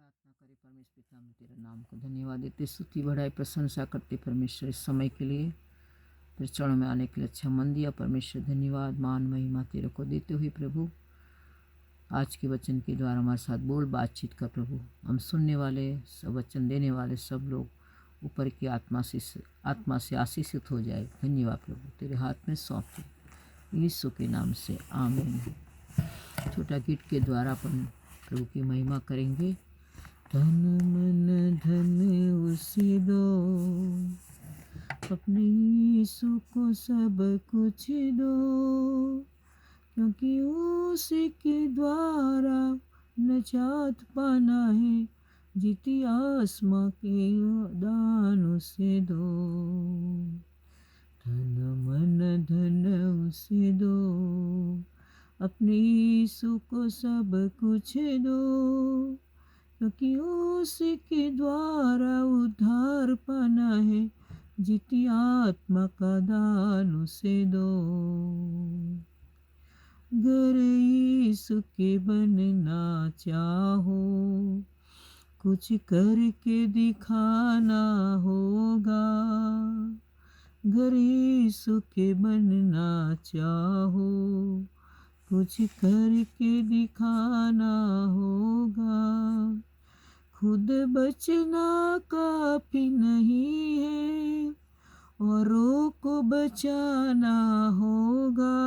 प्रार्थना करें। परमेश्वर पिता, हम तेरा नाम को धन्यवाद देते, स्तुति बढ़ाई, प्रशंसा करते परमेश्वर इस समय के लिए, तेरे चरणों में आने के लिए अच्छा मन दिया परमेश्वर। धन्यवाद मान महिमा तेरे को देते हुए प्रभु, आज के वचन के द्वारा हमारे साथ बोल बातचीत का प्रभु। हम सुनने वाले सब, वचन देने वाले सब लोग ऊपर की आत्मा से आशीषित हो जाए। धन्यवाद प्रभु, तेरे हाथ में सौंपते यीशु के नाम से आमीन। छोटा गीत के द्वारा अपन प्रभु की महिमा करेंगे। तन मन धन उसे दो, अपने यीशु को सब कुछ दो, क्योंकि उसी के द्वारा नजात पाना है। जीती आसमां के दान उसे दो, तन मन धन उसे दो, अपने यीशु को सब कुछ दो, क्योंकि उसके द्वारा उद्धार पाना है। जीती आत्मा का दान उसे दो। गर यीशु के बनना चाहो, कुछ करके दिखाना होगा। गर यीशु के बनना चाहो, कुछ करके दिखाना होगा। खुद बचना काफी नहीं है, औरों को बचाना होगा।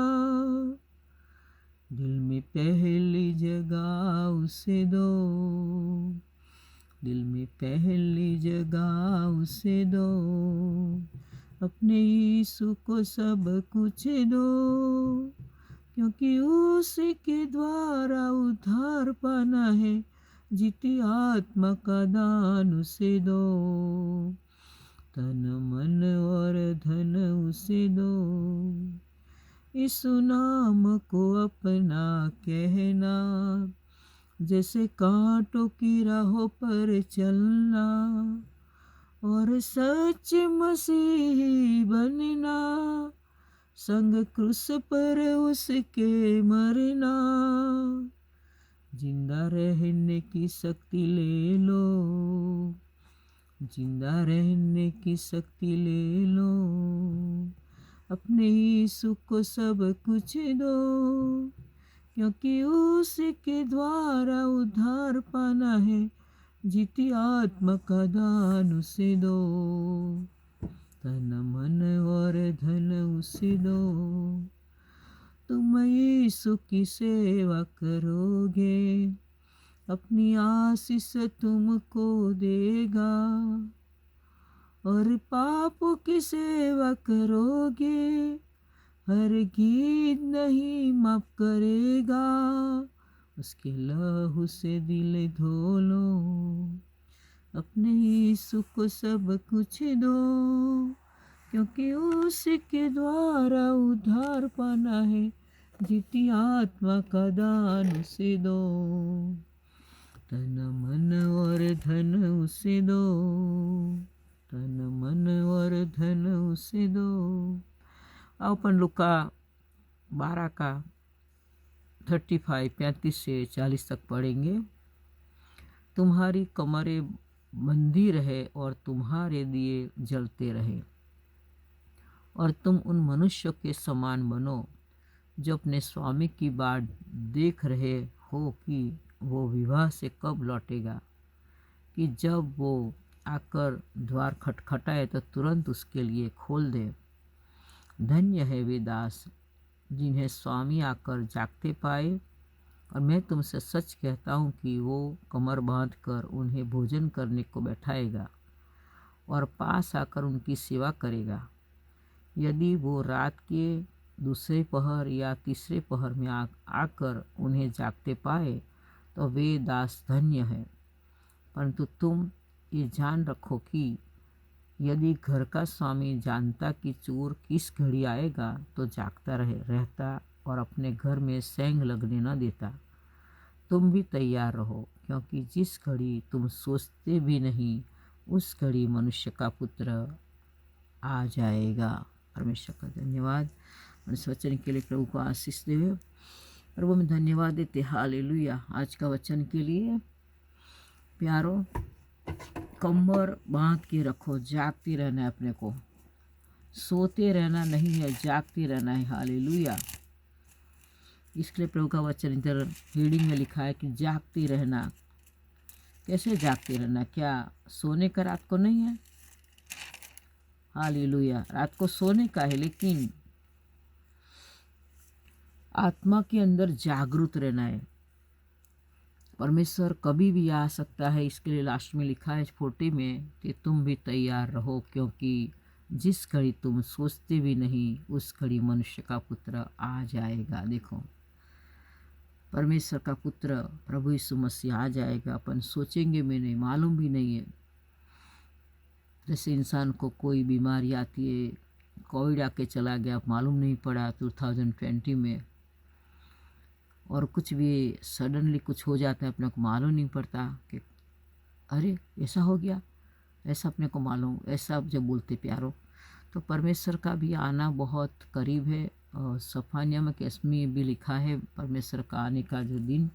दिल में पहली जगह उसे दो, दिल में पहली जगह उसे दो, अपने यीशु को सब कुछ दो, क्योंकि उसके द्वारा उद्धार पाना है। जीती आत्मा का दान उसे दो, तन मन और धन उसे दो। यीशु नाम को अपना कहना, जैसे कांटों की राहों पर चलना, और सच मसीही बनना, संग क्रूस पर उसके मरना। जिंदा रहने की शक्ति ले लो, जिंदा रहने की शक्ति ले लो, अपने यीशु को सब कुछ दो, क्योंकि उसके द्वारा उद्धार पाना है। जीती आत्मा का दान उसे दो, तन मन और धन उसे दो। तुम यीशु की सेवा करोगे, अपनी आशीष तुमको देगा, और पापों की सेवा करोगे, हर गीत नहीं माफ करेगा। उसके लहू से दिल धो लो, अपने यीशु को सब कुछ दो, क्योंकि उसके द्वारा उद्धार पाना है। जीती आत्मा का दान उसे दो, तन मन और धन उसे दो, तन मन और धन उसे दो। आओ अपन लूका 12 का 35 से 40 तक पढ़ेंगे। तुम्हारी कमरें बंधी रहे और तुम्हारे दिए जलते रहे, और तुम उन मनुष्यों के समान बनो जो अपने स्वामी की बाट देख रहे हो कि वो विवाह से कब लौटेगा, कि जब वो आकर द्वार खटखटाए तो तुरंत उसके लिए खोल दे। धन्य है वे दास जिन्हें स्वामी आकर जागते पाए। और मैं तुमसे सच कहता हूँ कि वो कमर बांध कर उन्हें भोजन करने को बैठाएगा और पास आकर उनकी सेवा करेगा। यदि वो रात के दूसरे पहर या तीसरे पहर में आकर उन्हें जागते पाए तो वे दास धन्य है। परंतु तुम ये जान रखो कि यदि घर का स्वामी जानता कि चोर किस घड़ी आएगा तो जागता रहता और अपने घर में सेंध लगने न देता। तुम भी तैयार रहो, क्योंकि जिस घड़ी तुम सोचते भी नहीं उस घड़ी मनुष्य का पुत्र आ जाएगा। परमेश्वर का धन्यवाद। और इस वचन के लिए प्रभु को आशीष देवे और वो मैं धन्यवाद देते। हालेलुया। आज का वचन के लिए प्यारो, कमर बांध के रखो, जागते रहना है अपने को, सोते रहना नहीं है, जागते रहना है। हालेलुया। इसके लिए प्रभु का वचन इधर रीडिंग में लिखा है कि जागते रहना। कैसे जागते रहना? क्या सोने का रात को नहीं है? हालेलुया, रात को सोने का है, लेकिन आत्मा के अंदर जागरूक रहना है। परमेश्वर कभी भी आ सकता है। इसके लिए लास्ट में लिखा है 40 में कि तुम भी तैयार रहो, क्योंकि जिस घड़ी तुम सोचते भी नहीं उस घड़ी मनुष्य का पुत्र आ जाएगा। देखो, परमेश्वर का पुत्र प्रभु यीशु मसीह आ जाएगा, अपन सोचेंगे भी नहीं, मालूम भी नहीं है। जैसे इंसान को कोई बीमारी आती है, कोविड आके चला गया, मालूम नहीं पड़ा 2020 में, और कुछ भी सडनली कुछ हो जाता है, अपने को मालूम नहीं पड़ता कि अरे ऐसा हो गया, ऐसा अपने को मालूम, ऐसा आप जब बोलते प्यारो। तो परमेश्वर का भी आना बहुत करीब है। और सफानिया में कैसमी भी लिखा है परमेश्वर का आने का जो दिन।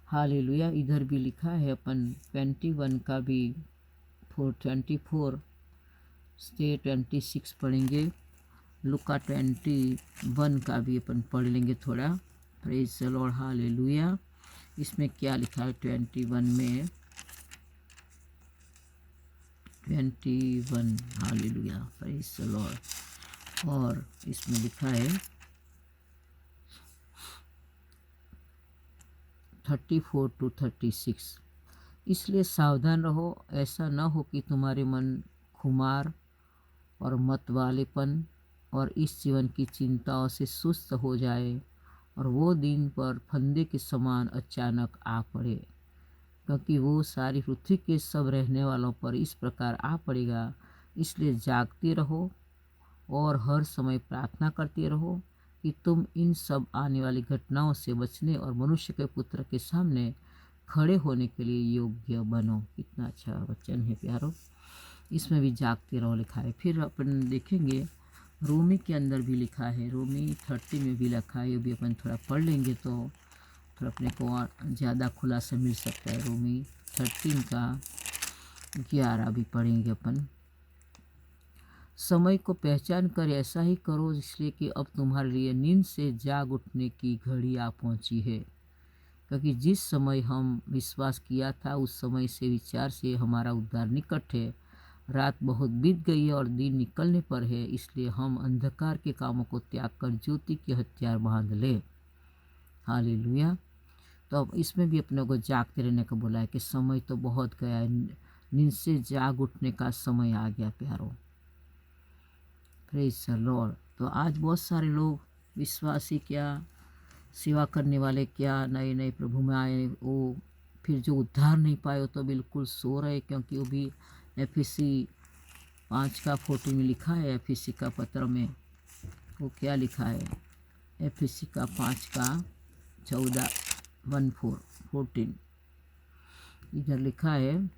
हालेलुया। इधर भी लिखा है अपन 21 का भी 424 से 26 पढ़ेंगे। लुका 21 का भी अपन पढ़ लेंगे थोड़ा। Praise the Lord. हालेलुया। इसमें क्या लिखा है 21 में? 21 हालेलुया, प्रेज द लॉर्ड। और इसमें लिखा है 34 to 36। इसलिए सावधान रहो, ऐसा न हो कि तुम्हारे मन खुमार और मतवालेपन और इस जीवन की चिंताओं से सुस्त हो जाए और वो दिन पर फंदे के समान अचानक आ पड़े, क्योंकि वो सारी पृथ्वी के सब रहने वालों पर इस प्रकार आ पड़ेगा। इसलिए जागते रहो और हर समय प्रार्थना करते रहो कि तुम इन सब आने वाली घटनाओं से बचने और मनुष्य के पुत्र के सामने खड़े होने के लिए योग्य बनो। कितना अच्छा वचन है प्यारो। इसमें भी जागते रहो लिखा है। फिर अपन देखेंगे रोमी के अंदर भी लिखा है, रोमी 30 में भी लिखा है। ये भी अपन थोड़ा पढ़ लेंगे तो थोड़ा अपने को और ज़्यादा खुलासा मिल सकता है। रोमी 13 का 11 भी पढ़ेंगे अपन। समय को पहचान कर ऐसा ही करो, इसलिए कि अब तुम्हारे लिए नींद से जाग उठने की घड़ी आ पहुंची है, क्योंकि जिस समय हम विश्वास किया था उस समय से विचार से हमारा उद्धार निकट है। रात बहुत बीत गई है और दिन निकलने पर है, इसलिए हम अंधकार के कामों को त्याग कर ज्योति के हथियार बांध ले। हालेलुया। तो अब इसमें भी अपने को जागते रहने को बोला है कि समय तो बहुत गया है, नींद से जाग उठने का समय आ गया प्यारो। Praise the Lord. तो आज बहुत सारे लोग विश्वासी क्या सेवा करने वाले क्या नए नए प्रभु में आए, वो फिर जो उद्धार नहीं पाए वो तो बिल्कुल सो रहे, क्योंकि वो भी एफएससी 5 का 14 में लिखा है। एफएससी का पत्र में वो क्या लिखा है? एफएससी का 5 का 14 इधर लिखा है,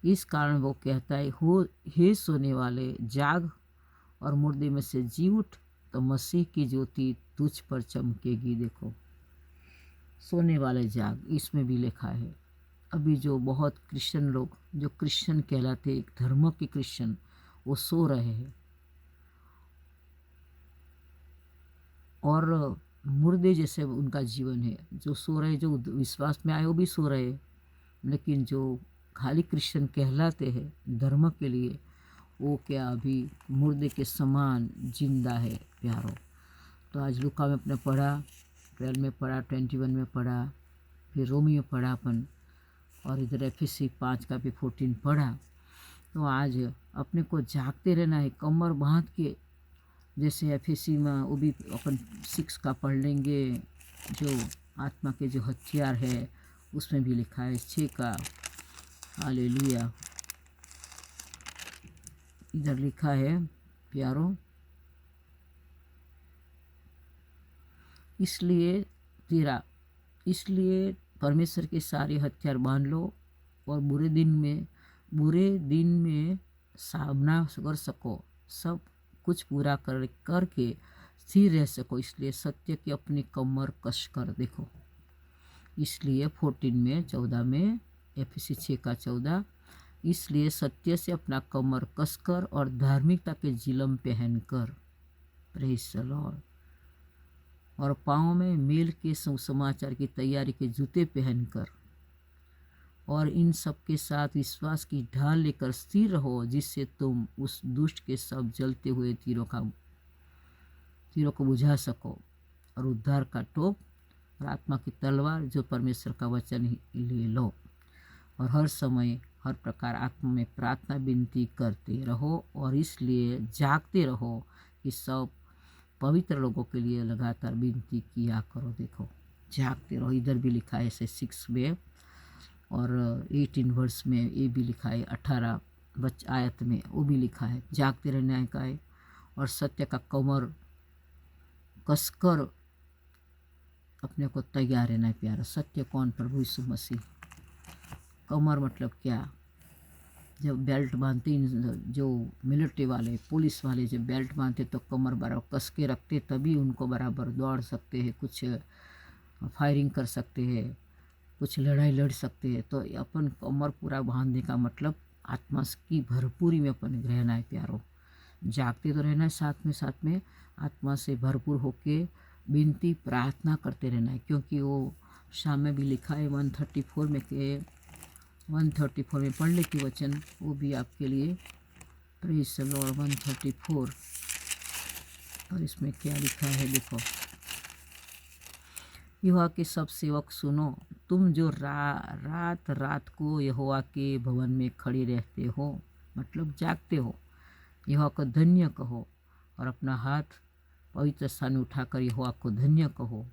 इस कारण वो कहता है, हो हे सोने वाले जाग और मुर्दे में से जी उठ, तो मसीह की ज्योति तुझ पर चमकेगी। देखो, सोने वाले जाग, इसमें भी लिखा है। अभी जो बहुत क्रिश्चियन लोग जो क्रिश्चियन कहलाते, एक धर्म के क्रिश्चियन, वो सो रहे हैं और मुर्दे जैसे उनका जीवन है। जो सो रहे, जो विश्वास में आए वो भी सो रहे, लेकिन जो खाली क्रिश्चियन कहलाते हैं धर्म के लिए, वो क्या अभी मुर्दे के समान जिंदा है प्यारो। तो आज लूका में अपने पढ़ा, 12 में पढ़ा, 21 में पढ़ा, फिर रोमी में पढ़ा अपन, और इधर एफएससी 5 का भी 14 पढ़ा। तो आज अपने को जागते रहना है, कमर बांध के। जैसे एफएससी में वो भी अपन 6 का पढ़ लेंगे, जो आत्मा के जो हथियार है उसमें भी लिखा है 6 का। हालेलुया। इधर लिखा है प्यारो, इसलिए परमेश्वर के सारे हथियार बांध लो और बुरे दिन में सामना कर सको, सब कुछ पूरा करके स्थिर रह सको। इसलिए सत्य की अपनी कमर कस कर। देखो, इसलिए 14 में 14 में एफिसी 6:14। इसलिए सत्य से अपना कमर कसकर और धार्मिकता के जिलम पहनकर, प्रेज द लॉर्ड, और पाँव में मेल के सुसमाचार की तैयारी के जूते पहनकर, और इन सब के साथ विश्वास की ढाल लेकर स्थिर रहो, जिससे तुम उस दुष्ट के सब जलते हुए तीरों को बुझा सको, और उद्धार का टोप और आत्मा की तलवार जो परमेश्वर का वचन ही ले लो, और हर समय हर प्रकार आत्मा में प्रार्थना विनती करते रहो, और इसलिए जागते रहो कि सब पवित्र लोगों के लिए लगातार विनती किया करो। देखो, जागते रहो, इधर भी लिखा है ऐसे 6 में, और 18 वर्ष में ये भी लिखा है, 18 आयत में वो भी लिखा है, जागते रहने का है, और सत्य का कमर कसकर अपने को तैयार रहना है प्यारा। सत्य कौन? प्रभु यीशु मसीह। कमर मतलब क्या? जब बेल्ट बांधते, जो मिलिट्री वाले, पुलिस वाले जब बेल्ट बांधते तो कमर बराबर कस के रखते, तभी उनको बराबर दौड़ सकते हैं, कुछ फायरिंग कर सकते हैं, कुछ लड़ाई लड़ सकते हैं। तो अपन कमर पूरा बांधने का मतलब आत्मा की भरपूरी में अपन रहना है प्यारो। जागते तो रहना है, साथ में आत्मा से भरपूर होके विनती प्रार्थना करते रहना है, क्योंकि वो शाम में भी लिखा है 134 में के 134 में पढ़ लेती वचन, वो भी आपके लिए। Praise the Lord. 134, और इसमें क्या लिखा है देखो, यहोवा के सब सेवक सुनो, तुम जो रात रात को यहोवा के भवन में खड़े रहते हो, मतलब जागते हो, यहोवा को धन्य कहो, और अपना हाथ पवित्र स्थान में उठाकर यहोवा को धन्य कहो।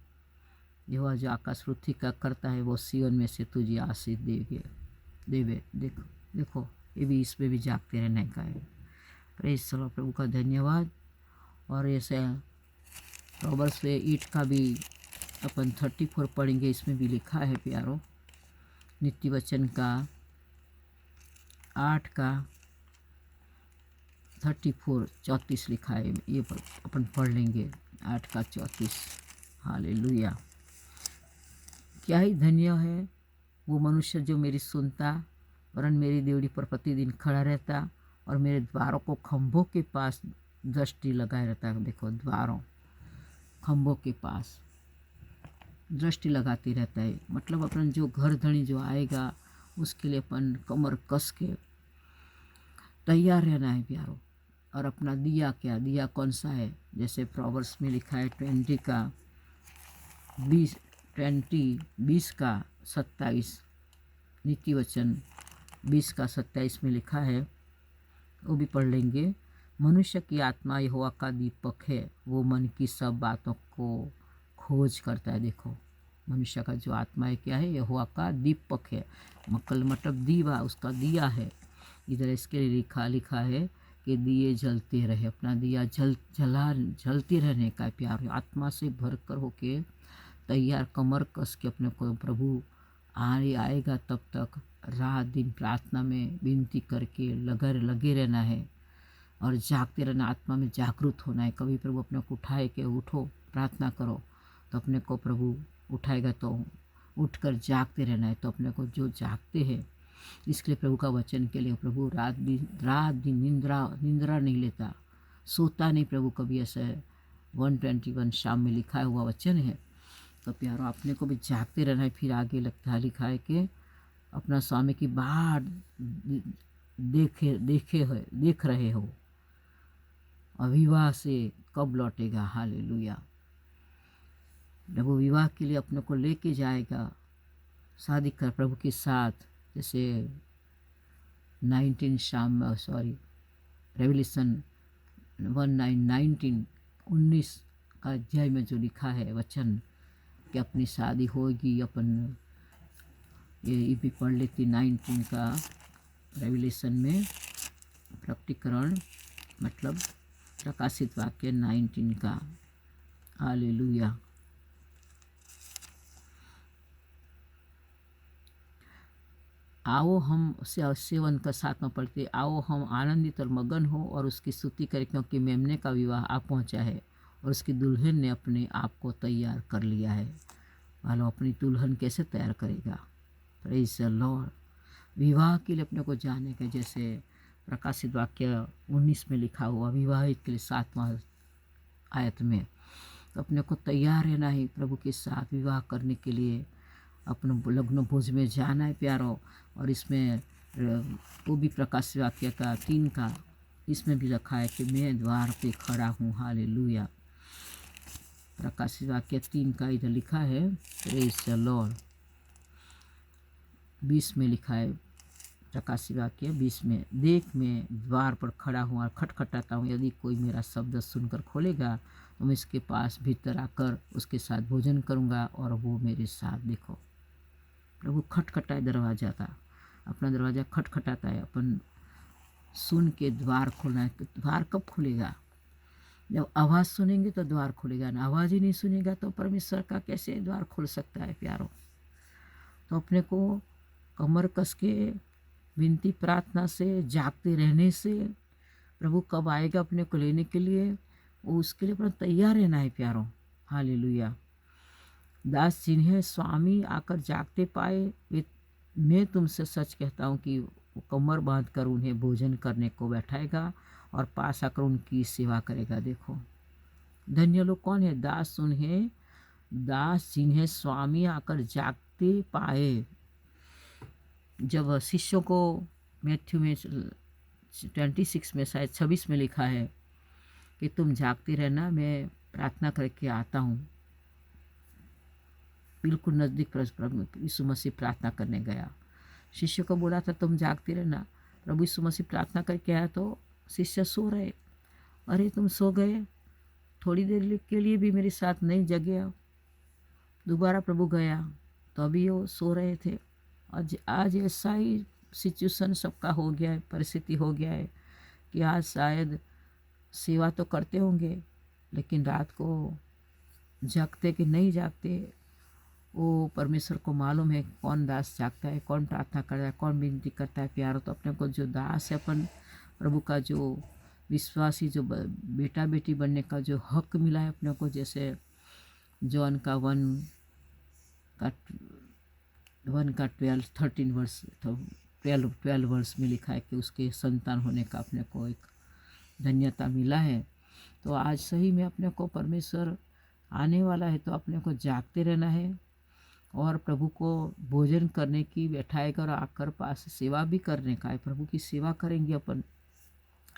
यहोवा जो आकाश पृथ्वी का करता है, वो सिय्योन में से तुझे आशीष देवे। देखो ये भी, इसमें भी जागते रहने का है। प्रेज द लॉर्ड, प्रभु का धन्यवाद। और ऐसे प्रोवर्ब्स से 8 का भी अपन 34 पढ़ेंगे, इसमें भी लिखा है प्यारो, नित्य वचन का 8 का 34 34 लिखा है, ये अपन पढ़ लेंगे। 8 का 34। हालेलुया। क्या ही धन्य है वो मनुष्य जो मेरी सुनता, वरन मेरी देवड़ी पर प्रतिदिन खड़ा रहता, और मेरे द्वारों को खंभों के पास दृष्टि लगाए रहता है। देखो, द्वारों, खंभों के पास दृष्टि लगाते रहता है, मतलब अपन जो घर धनी जो आएगा उसके लिए अपन कमर कस के तैयार रहना है प्यारो। और अपना दिया, क्या दिया कौन सा है? जैसे प्रोवर्ब्स में लिखा है 20 का 20 का 27, नीति वचन 20 का 27 में लिखा है, वो भी पढ़ लेंगे। मनुष्य की आत्मा यहोवा का दीपक है, वो मन की सब बातों को खोज करता है। देखो, मनुष्य का जो आत्मा है क्या है? यहोवा का दीपक है, मतलब दीवा, उसका दिया है। इधर इसके लिए लिखा है कि दिए जलते रहे, अपना दिया जलते रहने का प्यार, आत्मा से भरकर होके तैयार, कमर कस के अपने को प्रभु आएगा तब तक रात दिन प्रार्थना में विनती करके लगे रहना है, और जागते रहना, आत्मा में जागरूक होना है। कभी प्रभु अपने को उठाए के उठो प्रार्थना करो, तो अपने को प्रभु उठाएगा, तो उठकर जागते रहना है। तो अपने को जो जागते हैं, इसलिए प्रभु का वचन के लिए प्रभु रात दिन निंद्रा नहीं लेता, सोता नहीं प्रभु कभी। ऐसा है 121 शाम में लिखा हुआ वचन है। तो प्यारो, अपने को भी जागते रहना है। फिर आगे लिखा है कि अपना स्वामी की बाट देख रहे हो, और विवाह से कब लौटेगा। हालेलुया। जब वो विवाह के लिए अपने को लेके जाएगा, शादी कर प्रभु के साथ, जैसे 19 19 का अध्याय में जो लिखा है वचन कि अपनी शादी होगी। अपन ये भी पढ़ लेती 19 का रेवलेशन में, प्रकटीकरण मतलब प्रकाशित वाक्य 19 का। हालेलुया। आओ हम 7 का 7 में पढ़ते, आओ हम आनंदित और मगन हो और उसकी स्तुति करें, क्योंकि मेमने का विवाह आ पहुंचा है और उसकी दुल्हन ने अपने आप को तैयार कर लिया है। वालों, अपनी दुल्हन कैसे तैयार करेगा? Praise the Lord. विवाह के लिए अपने को जाने का, जैसे प्रकाशित वाक्य 19 में लिखा हुआ विवाहित के लिए 7वां आयत में, तो अपने को तैयार रहना है प्रभु के साथ विवाह करने के लिए, अपने लग्न भोज में जाना है प्यारो। और इसमें वो भी प्रकाशित वाक्य का 3 का इसमें भी रखा है कि मैं द्वार पे खड़ा हूँ, हालेलुया। प्रकाशित वाक्य 3 का इधर लिखा है, प्रेज़ द लॉर्ड। 20 में लिखा है, प्रकाशित वाक्य 20 में, देख मैं द्वार पर खड़ा हूँ और खटखटाता हूँ, यदि कोई मेरा शब्द सुनकर खोलेगा तो मैं इसके पास भीतर आकर उसके साथ भोजन करूँगा और वो मेरे साथ। देखो प्रभु खटखटाए दरवाजा का, अपना दरवाज़ा खटखटाता है, अपन सुन के द्वार खोलना है। तो द्वार कब खुलेगा? जब आवाज़ सुनेंगे तो द्वार खुलेगा ना, आवाज़ ही नहीं सुनेगा तो परमेश्वर का कैसे द्वार खुल सकता है प्यारो। तो अपने को कमर कस के विनती प्रार्थना से, जागते रहने से, प्रभु कब आएगा अपने को लेने के लिए, वो उसके लिए अपना तैयार रहना है प्यारो, हालेलुया। दास जिन्हें स्वामी आकर जागते पाए, वे, मैं तुमसे सच कहता हूँ कि वो कमर बांध कर उन्हें भोजन करने को बैठाएगा और पास आकर उनकी सेवा करेगा। देखो धन्य लोग कौन है? दास जिन्हें स्वामी आकर जागते पाए। जब शिष्यों को मैथ्यू में 26 में, शायद 26 में लिखा है कि तुम जागते रहना, मैं प्रार्थना करके आता हूँ। बिल्कुल नज़दीक प्रभु यीशु मसीह प्रार्थना करने गया, शिष्य को बोला था तुम जागते रहना। प्रभु यीशु मसीह प्रार्थना करके आया तो शिष्य सो रहे। अरे तुम सो गए, थोड़ी देर के लिए भी मेरे साथ नहीं जगे। दोबारा प्रभु गया तो अभी वो सो रहे थे। आज ऐसा ही सिचुएशन सबका हो गया है, परिस्थिति हो गया है कि आज शायद सेवा तो करते होंगे लेकिन रात को जागते कि नहीं जागते, वो परमेश्वर को मालूम है कौन दास जागता है, कौन प्रार्थना करता है, कौन विनती करता है प्यारो। तो अपने को जो दास है, अपन प्रभु का जो विश्वासी, जो बेटा बेटी बनने का जो हक मिला है अपने को, जैसे जॉन का 12 वर्ष में लिखा है कि उसके संतान होने का अपने को एक धन्यता मिला है। तो आज सही में अपने को परमेश्वर आने वाला है, तो अपने को जागते रहना है और प्रभु को भोजन करने की बैठाएगा और आकर पास सेवा भी करने का है। प्रभु की सेवा करेंगे, अपन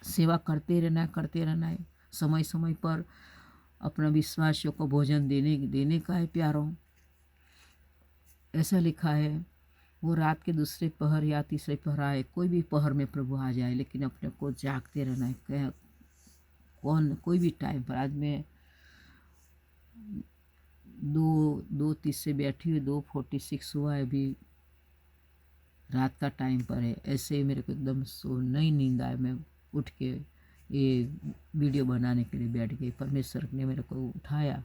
सेवा करते रहना है। समय समय पर अपना विश्वासियों को भोजन देने का है प्यारों। ऐसा लिखा है, वो रात के दूसरे पहर या तीसरे पहर आए, कोई भी पहर में प्रभु आ जाए, लेकिन अपने को जागते रहना है। कोई भी टाइम पर, आज मैं 2:30 से बैठी हुई, 2:46 हुआ है, अभी रात का टाइम पर है। ऐसे ही मेरे को एकदम नई नींद आए, मैं उठ के ये वीडियो बनाने के लिए बैठ गई। परमेश्वर ने मेरे को उठाया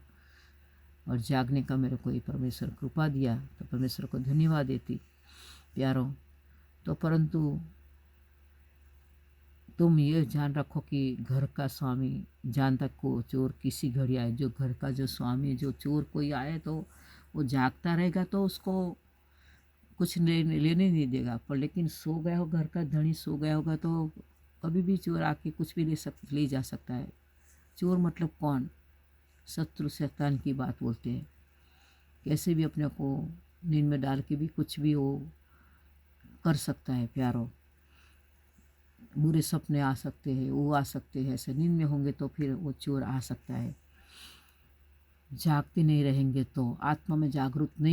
और जागने का मेरे को ये परमेश्वर कृपा दिया, तो परमेश्वर को धन्यवाद देती प्यारों। तो परंतु तुम ये जान रखो कि घर का स्वामी जानता को चोर किसी घड़ी आए। जो घर का जो स्वामी, जो चोर कोई आए तो वो जागता रहेगा तो उसको कुछ लेने नहीं देगा, पर लेकिन सो गया हो, घर का धनी सो गया होगा तो कभी भी चोर आके कुछ भी ले जा सकता है। चोर मतलब कौन? शत्रु शैतान की बात बोलते हैं। कैसे भी अपने को नींद में डाल के भी कुछ भी वो कर सकता है प्यारों। बुरे सपने आ सकते हैं, वो आ सकते हैं, ऐसे नींद में होंगे तो फिर वो चोर आ सकता है। जागते नहीं रहेंगे तो, आत्मा में जागृति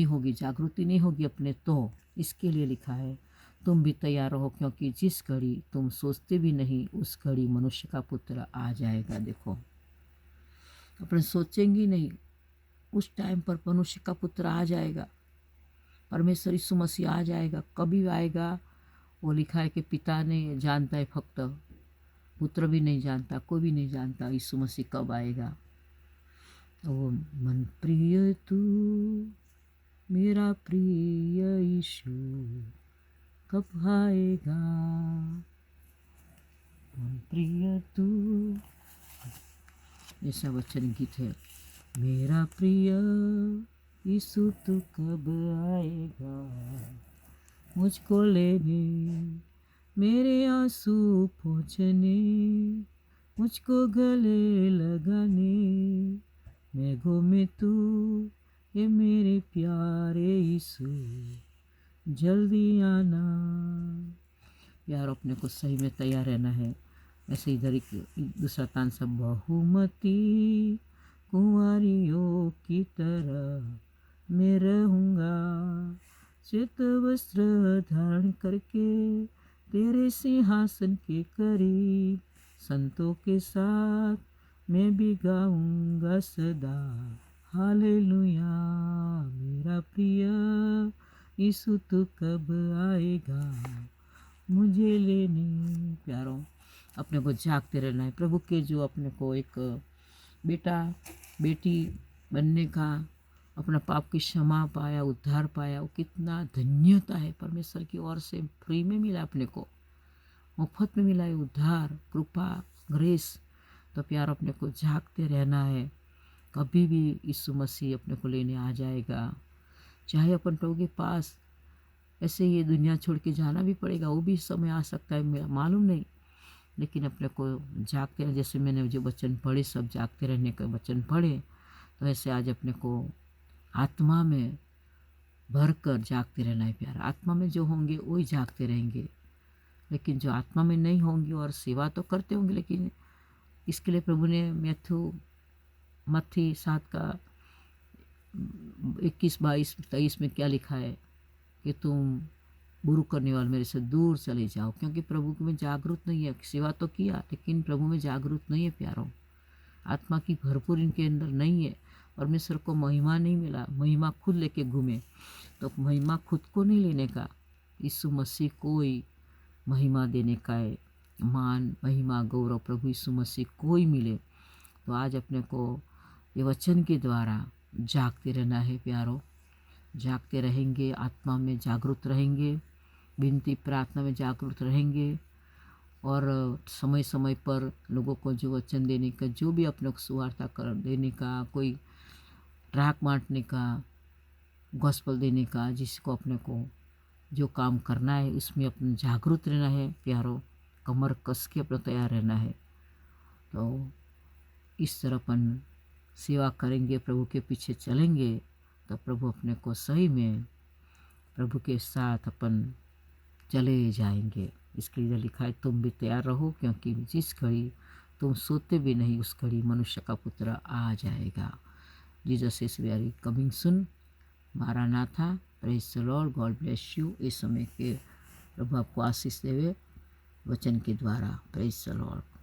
नहीं होगी अपने, तो इसके लिए लिखा है तुम भी तैयार रहो, क्योंकि जिस घड़ी तुम सोचते भी नहीं उस घड़ी मनुष्य का पुत्र आ जाएगा। देखो अपने सोचेंगे नहीं, उस टाइम पर मनुष्य का पुत्र आ जाएगा, परमेश्वर यीशु मसीह आ जाएगा। कभी आएगा वो लिखा है कि पिता ने जानता है, फक्त पुत्र भी नहीं जानता, कोई भी नहीं जानता यीशु मसीह कब आएगा। ओ मन प्रिय तू मेरा प्रिय यीशु कब आएगा, मन प्रिय तू, ऐसा वचन गीत है। मेरा प्रिय यीशु तू कब आएगा, मुझको लेने, मेरे आंसू पोंछने, मुझको गले लगाने, मेघों में तू, ये मेरे प्यारे यीशु, जल्दी आना। यार अपने को सही में तैयार रहना है। ऐसे इधर एक दूसरा तान सब, बहुमती कुंवारियों की तरह मैं रहूँगा, श्वेत वस्त्र धारण करके तेरे सिंहासन के करीब, संतों के साथ मैं भी गाऊंगा सदा, हालेलुया। मेरा प्रिय यीशु तू कब आएगा मुझे लेने। प्यारों, अपने को जागते रहना है। प्रभु के जो अपने को एक बेटा बेटी बनने का, अपना पाप की क्षमा पाया, उद्धार पाया, वो कितना धन्यता है। परमेश्वर की ओर से फ्री में मिला, अपने को मुफ्त में मिला है उद्धार, कृपा, ग्रेस। तो प्यार अपने को जागते रहना है। कभी भी यीशु मसीह अपने को लेने आ जाएगा। चाहे अपन प्रभु के पास ऐसे ये दुनिया छोड़ के जाना भी पड़ेगा, वो भी समय आ सकता है, मेरा मालूम नहीं। लेकिन अपने को जागते रह, जैसे मैंने जो वचन पढ़े सब जागते रहने के वचन पढ़े, तो ऐसे आज अपने को आत्मा में भर कर जागते रहना है। प्यार, आत्मा में जो होंगे वही जागते रहेंगे, लेकिन जो आत्मा में नहीं होंगे और सेवा तो करते होंगे, लेकिन इसके लिए प्रभु ने मत्ती 7 का 21, 22, 23 में क्या लिखा है कि तुम बुरू करने वाले मेरे से दूर चले जाओ। क्योंकि प्रभु में जागरूक नहीं है। सेवा तो किया लेकिन प्रभु में जागरूक नहीं है। प्यारों, आत्मा की भरपूर इनके अंदर नहीं है। परमेश्वर को महिमा नहीं मिला, महिमा खुद लेके घूमे। तो महिमा खुद को नहीं लेने का, यीशु मसीह को ही महिमा देने का है। मान, महिमा, गौरव प्रभु यीशु मसीह को ही मिले। तो आज अपने को ये वचन के द्वारा जागते रहना है। प्यारों, जागते रहेंगे, आत्मा में जागरूक रहेंगे, विनती प्रार्थना में जागरूक रहेंगे, और समय समय पर लोगों को जो वचन देने का, जो भी अपने को सुवार्ता कर देने का, कोई ट्रैक बांटने का, गॉस्पल देने का, जिसको अपने को जो काम करना है उसमें अपने जागरूक रहना है। प्यारों, कमर कस के अपना तैयार रहना है। तो इस तरह अपन सेवा करेंगे, प्रभु के पीछे चलेंगे, तो प्रभु अपने को सही में प्रभु के साथ अपन चले जाएंगे। इसके लिए लिखा है, तुम भी तैयार रहो, क्योंकि जिस घड़ी तुम सोते भी नहीं उस घड़ी मनुष्य का पुत्र आ जाएगा। Jesus is very coming soon. मारानाथा। Praise the Lord, God bless you. इस समय के प्रभु आपको आशीष देवे वचन के द्वारा। Praise the Lord.